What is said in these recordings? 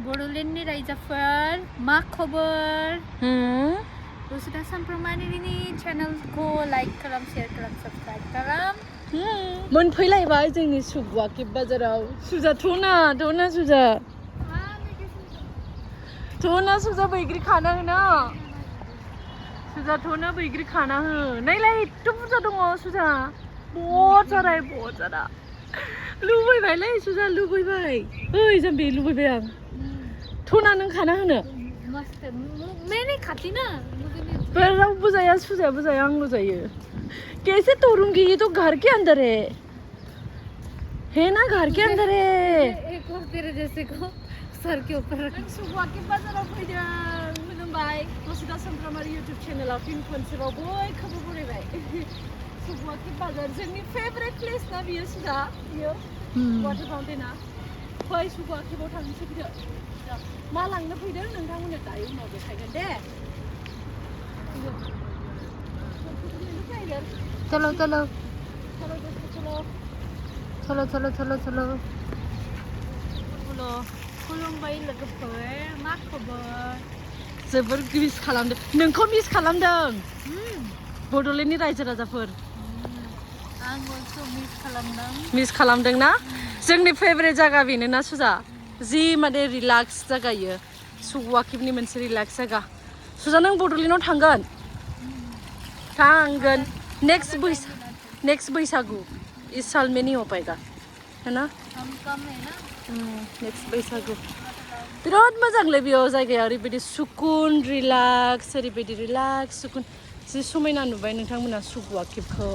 Bodoland raijafar, ma khobar? Rosita sampramani channel ko like kalam, share kalam, subscribe kalam. मोनफैलायबाय जोंनि सुगुवाखि बाजाराव सुजा थना सुजा सुजा बैग्रि खाना हो ना सुजा थना बैग्रि खाना हो नायलाय एथ' बुरजा दङ सुजा बहुत जादा लुबैबायलै सुजा लुबैबाय ओइ जाम्बि लुबैबाय आं थना नों खाना होनो मस्त मैंने खाती ना रावबो जाया सुजायाबो जाया आंल' जायो कैसे तोड़ूंगी ये तो घर के अंदर है ना घर के अंदर है एक और तेरे जैसे को सर के ऊपर रख सुबह के बाजाराव फैदों खुलुमबाय रसिदा सामफ्रामारि इउटुब चेनेलाव फिन खनसेबाव बयखौबो बरायबाय सुबह के बाजार जोंनि फेभरेट प्लेस ना बियो सुदा बियो वाटार फाउन्टेना फै सुबह केबाव थांनोसै फैदो मा लांनो फैदों नोंथांमोननो दायो उनाव देखायगोन दे चलो चलो खुलुमबाय लोगोफोर मा खबर जोबोर मिस खालामदों नोंखौ मिस खालामदों बड'लेण्डनि रायजो राजाफोर आंबो मिस खालामदों ना जोंनि फेभरेट जायगा बेनो ना सुजा जि माने रिलेक्स जायगा इयो सुगुवाकिबनि मोनसे रिलेक्स जायगा सुजा नों बड'लेण्डआव थांगोन नेक्स्ट बैसागु इस साल में नहीं हो पाएगा है ना हम कम है ना नेक्स्ट बैसागु बिराद मोजांलै बेयाव जायगाया ओरैबायदि सुकुन रिलेक्स ओरैबायदि रिलेक्स सुकुन जि समायना नुबाय नोंथांमोना सुगुवाकिबखौ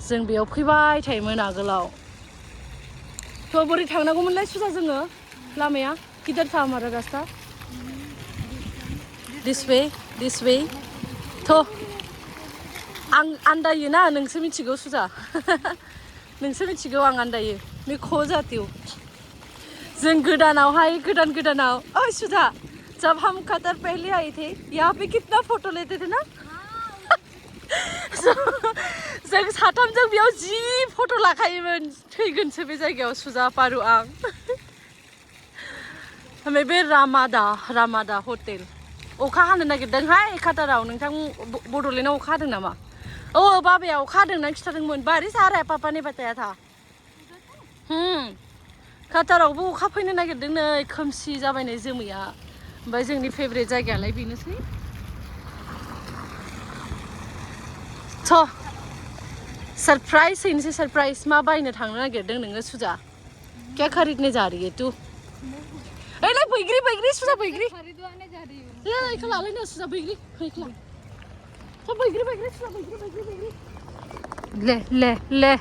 जों बेयाव फैबाय थायोमोन आगोलाव थ' बोरै थांनांगौमोनलाय सुजा जोङो लामाया किधर था हमारा रास्ता दिस वे थ' आं आन्दायो ना नोंसो मिथिगौ सुजा नोंसो मिथिगौ आं आन्दायो मैं खो जाती हूँ जों गोदानाव ओए सुजा जब हम कतर पहले आए थे यहाँ पे कितना फोटो लेते थे ना जों साथामजों बेयाव जि फट' लाखायोमोन थैगोनसो बे जायगायाव सुजा पारु आं ओमफ्राय बे रामादा हटेल अखा हानो नागिरदोंहाय काटाराव नोंथां बड'लेण्डआव अखा हादों नामा ओ बाबाया अखा हादोंना खिथादोंमोन बारिश आ रहा है पापा ने बताया था काटारावबो अखा फैनो नागिरदों नै खोमसि जाबायनाय जोमैया ओमफ्राय जोंनि फेभरेट जायगायालाय बेनोसै थ' सरप्राइज हैनोसै सरप्राइज मा बायनो थांनो नागिरदों नोङो सुजा क्या खरीदने जा रही है तू ओइलाय बैग्रि सुजा बैग्रि खरीदवाने जा रही हूँ ले इखौ लालायनो सुजा बैग्रि फैख्ला थ' बैग्रि सुजा बैग्रि ले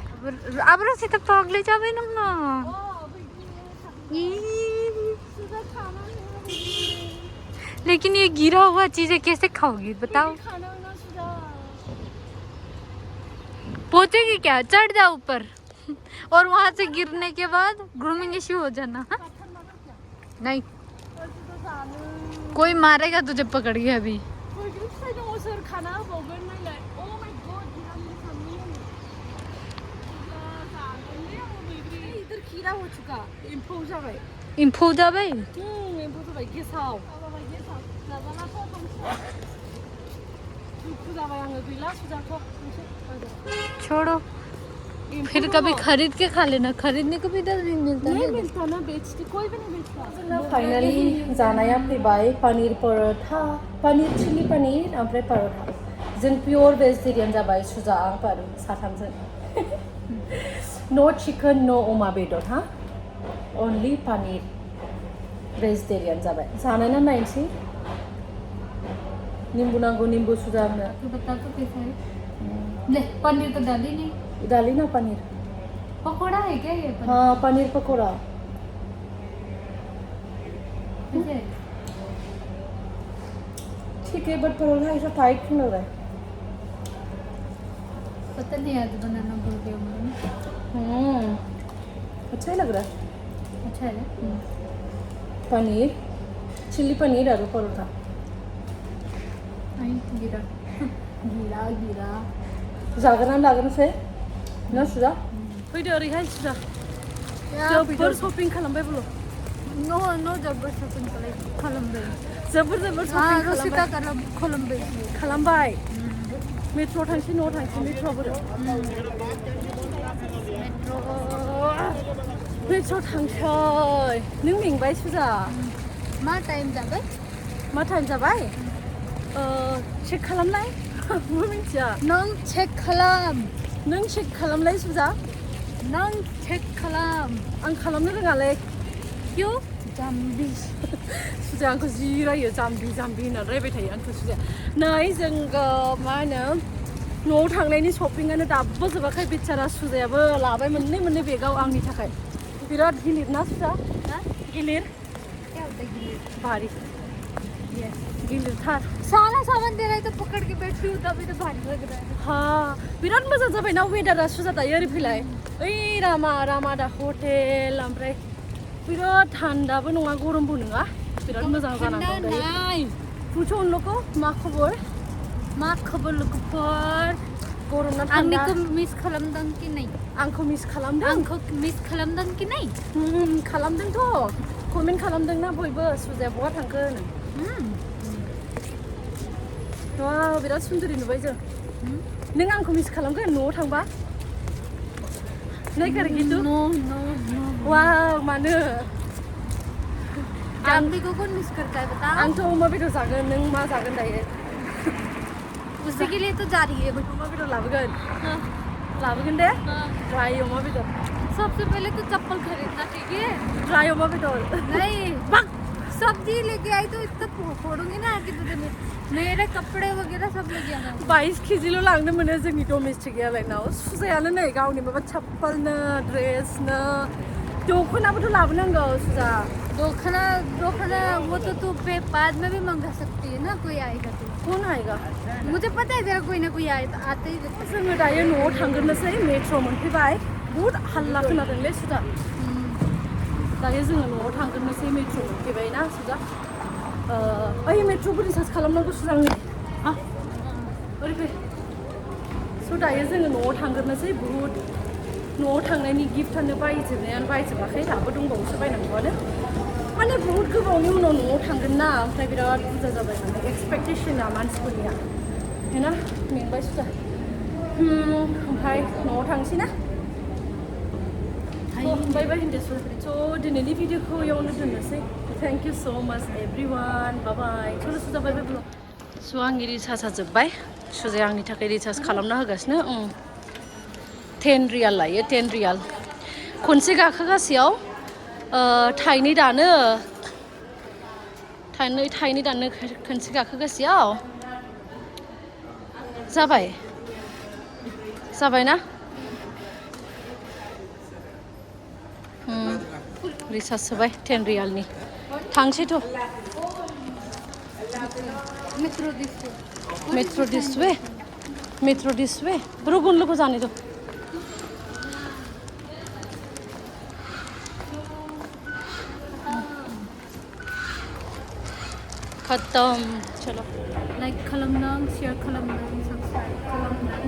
अब Rosita पागले जाबे ना लेकिन ये गिरा हुआ चीजें कैसे खाओगी बताओ पहुंचेगी क्या चढ़ जाओ ऊपर और वहां से गिरने के बाद ग्रूमिंग इश्यू हो जाना नहीं कोई मारेगा तुझे पकड़ के अभी हो चुका एम्फौ जाबाय एम्फौ जाबाय गेसाव जाबाय आङो गैला सुजाखौ छोड़ो फिर कभी खरीद के खा लेना खरीदने को भी इधर नहीं मिलता ना बेचती कोई भी नहीं बेचता फाइनली जानाया फैबाय पनीर परोठा पनीर चिली पनीर ओमफ्राय परोठा जों पियर भेजिटेरियान जाबाय सुजा आं पारु साथामजों नो चिकेन नो अमा बेदर हा ओनलि पनीर भेजिटेरियान जाबाय जानायना नायनोसै नींबू नांगौ नींबू सुजा आंनो तो बता तो कैसा है ले पनीर तो डाली नहीं डाली ना पनीर पकोड़ा है क्या ये पनीर? हाँ पनीर पकोड़ा ठीक है बट परोठा ऐसा टाइट क्यों लग रहा है पता नहीं आज बनाना भूल गई हूँ अच्छा ही लग रहा है अच्छा है पनीर चिली पनीर और परोठा गिरा जागोना लागोनसै ना सुजा फैदो ओरैहाय सुजा जोबोर शपिं खालामबाय बोलो No jabbar shopping खालामबाय जोबोर shopping Rosita खालामबाय खालामबाय मेट्र' थांसै न'आव थांसै मेट्र' थांसै नों मेंबाय सुजा मा टाइम जाबाय चेक खालामनाय मिथिया नों चेक खालामलाय सुजा नों चेक खालाम आं खालामनो रोङालै क्यों जाम्बी सुजा आंखौ जि रायो जाम्बि होननानै रायबाय थायो आंखौ सुजाया नै जों मा होनो न'आव थांनायनि शपिंआनो दाबो जोबाखै बेचारा सुजायाबो लाबाय मोननै बेगाव आंनि थाखाय बिराद गिलिर ना सुजा गिलिर भारी गिलिरथार साला सामान दे रहा है तो पकड़ के बैठी हूँ तभी तो भारी लग रहा है हाँ बिराद मोजां जाबाय ना वेदारा सुजा दायो ओरै फैलाय ओइ रामादा हटेल ओमफ्राय बिराद थान्दाबो नङा गरमबो नङा बिराद मोजां जानानै दं दायो पूछो उन लोगों मा खबर लोगोफोर गरम ना थान्दा आंनिखौ मिस खालामदों कि नहीं आंखौ मिस खालामदों आंखौ मिस खालामदों कि नहीं खालामदोंथ' कमेन्ट खालामदोंना बयबो सुजाया बहा थांखो वाव बिराद सुन्दुरि नुबाय जों नों आंखौ मिस खालामगोन न'आव थांबा नहीं करेगी तू वाव मानो जाम्बी को कौन मिस करता है बता आंथ' अमा बेदर जागोन नों मा जागोन दायो उसी के लिए तो जा रही है अमा बेदर लाबोगोन दे ड्राई अमा बेदर सबसे पहले तो चप्पल खरीदना ठीक है ड्राई अमा बेदर नहीं सब्जी लेके आई तो इतना फोड़ूंगी ना आके तुझे मेरे कपड़े वगैरह सब लेके आना 22 केजिल' लांनो मोनो जोंनि डमेस्टिक एयारलाइनाव सुजायानो नै गावनि माबा चप्पलनो ड्रेसनो दख'नाबोथ' लाबोनांगौ सुजा दखना वो तो तू पे बाद में भी मंगा सकती है ना कोई आएगा तो कौन आएगा मुझे पता है तेरा कोई ना कोई आते ही रहता जोङो दायो न'आव थांग्रोनोसै मेट्र' मोनफैबाय बुहुद हाल्ला खोनादोंलै सुजा दायो जोङो न'आव थांग्रोनोसै मेट्र' मोनफैबाय ना सुजा ओइ मेट्र'खौ रिसार्ज खालामनांगौ सुजा ओरै फै स' दायो जोङो न'आव थांग्रोनोसै बुहुद न'आव थांनायनि गिफ्टआनो बायजोबाखै दाबो दंबावोसो बायनांगौआनो माने बुहुद गोबावनि उनाव न'आव थांगोन ना ओमफ्राय बिराद बुरजा जाबाय माने एक्सपेक्टेशना मानसिफोरनिया हेना मेंबाय सुजा ओमफ्राय न'आव थांसै ना बाय होनदो स' दिनैनि भिडिअखौ इयावनो दोननोसै थेंक इउ स' माच एभ्रिवान बाय सल' सुजा बाय स' आंनि रिसार्जआ जोब्बाय सुजाया आंनि थाखाय रिसार्ज खालामना होगासिनो 10 रियाल लायो 10 रियाल खनसे गाखोगासेयाव थाइनै दानो खनसे गाखोगासेयाव जाबाय ना रिसार्ज होबाय 10 रियालनि थांसैथ' मेट्र' दिस वे रुगुन लोगो जाने दो खत्म चलो लाइक खालामदों शेयर खालामदों सब्सक्राइब खालामदों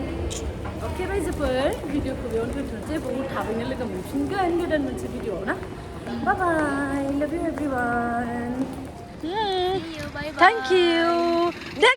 ओके रायजोफोर भिडिअखौ बेयावनो दोनथ'नोसै बहुत थाबैनो लोगो मोनफिनगोन गोदान मोनसे भिडिअआव ना बाय love you everyone See you, bye bye. Thank U